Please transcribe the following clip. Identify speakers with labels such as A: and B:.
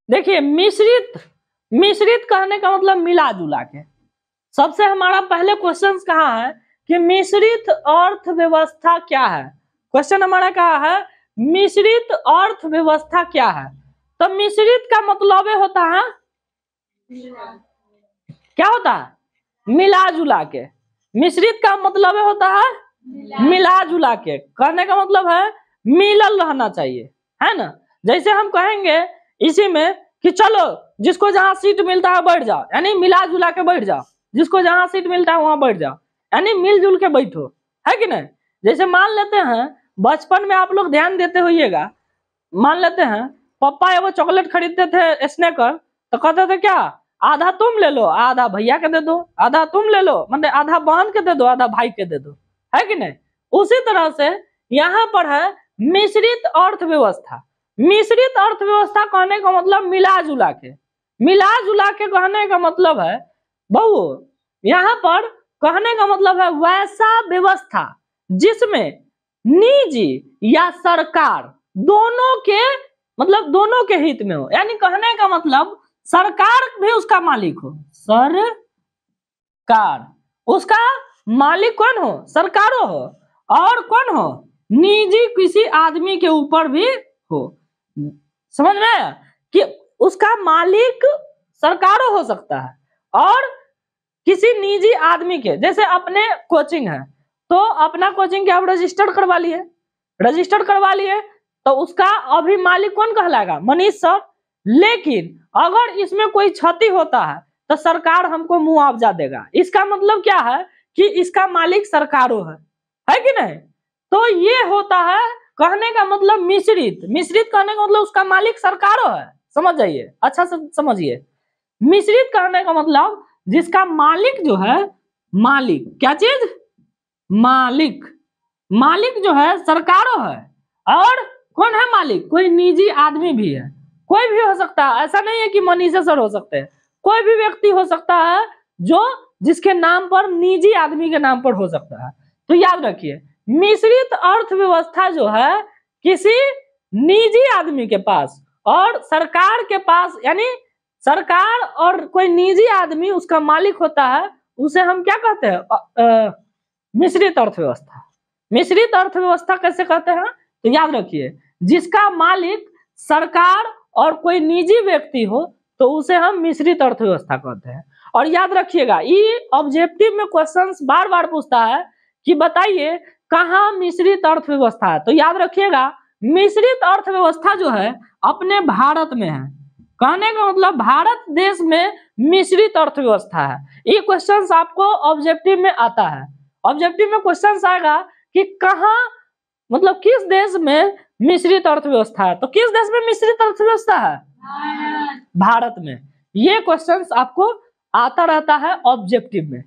A: देखिए मिश्रित, मिश्रित कहने का मतलब मिला जुला के। सबसे हमारा पहले क्वेश्चन कहा है कि मिश्रित अर्थव्यवस्था क्या है। क्वेश्चन हमारा कहा है मिश्रित अर्थव्यवस्था क्या है। तो मिश्रित का मतलब होता है क्या होता है, मिला जुला के। मिश्रित का मतलब होता है मिला जुला के। कहने का मतलब है मिलल रहना चाहिए, है ना। जैसे हम कहेंगे इसी में कि चलो जिसको जहां सीट मिलता है बैठ जाओ, यानी मिला जुला के बैठ जाओ, जिसको जहां सीट मिलता है वहां बैठ जाओ, यानी मिलजुल के बैठो, है कि नहीं। जैसे मान लेते हैं बचपन में आप लोग ध्यान देते होइएगा, मान लेते हैं पापा एगो चॉकलेट खरीदते थे स्नैकर, तो कहते थे क्या, आधा तुम ले लो आधा भैया के दे दो, आधा तुम ले लो मतलब आधा बहन के दे दो आधा भाई के दे दो, है कि नहीं। उसी तरह से यहाँ पर है मिश्रित अर्थव्यवस्था। मिश्रित अर्थव्यवस्था कहने का मतलब मिला जुला के, मिला जुला के कहने का मतलब है बहु यहाँ पर कहने का मतलब है वैसा व्यवस्था जिसमें निजी या सरकार दोनों के मतलब दोनों के हित में हो। यानी कहने का मतलब सरकार भी उसका मालिक हो, सरकार उसका मालिक कौन हो, सरकारों हो, और कौन हो, निजी किसी आदमी के ऊपर भी हो। समझ में आया कि उसका मालिक सरकारों हो सकता है और किसी निजी आदमी के। जैसे अपने कोचिंग है तो अपना कोचिंग के आप रजिस्टर्ड करवा लिए, रजिस्टर्ड करवा लिए तो उसका अभी मालिक कौन कहलाएगा, मनीष सर। लेकिन अगर इसमें कोई क्षति होता है तो सरकार हमको मुआवजा देगा। इसका मतलब क्या है कि इसका मालिक सरकारों है कि नहीं। तो ये होता है कहने का मतलब मिश्रित। मिश्रित कहने का मतलब उसका मालिक सरकारों है, समझ जाइए, अच्छा से समझिए। मिश्रित कहने का मतलब जिसका मालिक जो है, मालिक क्या चीज, मालिक, मालिक जो है सरकारों है और कौन है मालिक, कोई निजी आदमी भी है, कोई भी हो सकता है। ऐसा नहीं है कि मनीष सर हो सकते हैं, कोई भी व्यक्ति हो सकता है जो जिसके नाम पर निजी आदमी के नाम पर हो सकता है। तो याद रखिए मिश्रित अर्थव्यवस्था जो है किसी निजी आदमी के पास और सरकार के पास, यानी सरकार और कोई निजी आदमी उसका मालिक होता है, उसे हम क्या कहते हैं, मिश्रित अर्थव्यवस्था। मिश्रित अर्थव्यवस्था कैसे कहते हैं तो याद रखिए जिसका मालिक सरकार और कोई निजी व्यक्ति हो तो उसे हम मिश्रित अर्थव्यवस्था कहते हैं। और याद रखिएगा ये ऑब्जेक्टिव में क्वेश्चंस बार बार पूछता है कि बताइए कहाँ मिश्रित अर्थव्यवस्था है। तो याद रखिएगा मिश्रित अर्थव्यवस्था जो है अपने भारत में है। कहने का मतलब भारत देश में मिश्रित अर्थव्यवस्था है। ये क्वेश्चंस आपको ऑब्जेक्टिव में आता है। ऑब्जेक्टिव में क्वेश्चंस आएगा कि कहाँ मतलब किस देश में मिश्रित अर्थव्यवस्था है। तो किस देश में मिश्रित अर्थव्यवस्था है, भारत में। ये क्वेश्चंस आपको आता रहता है ऑब्जेक्टिव में।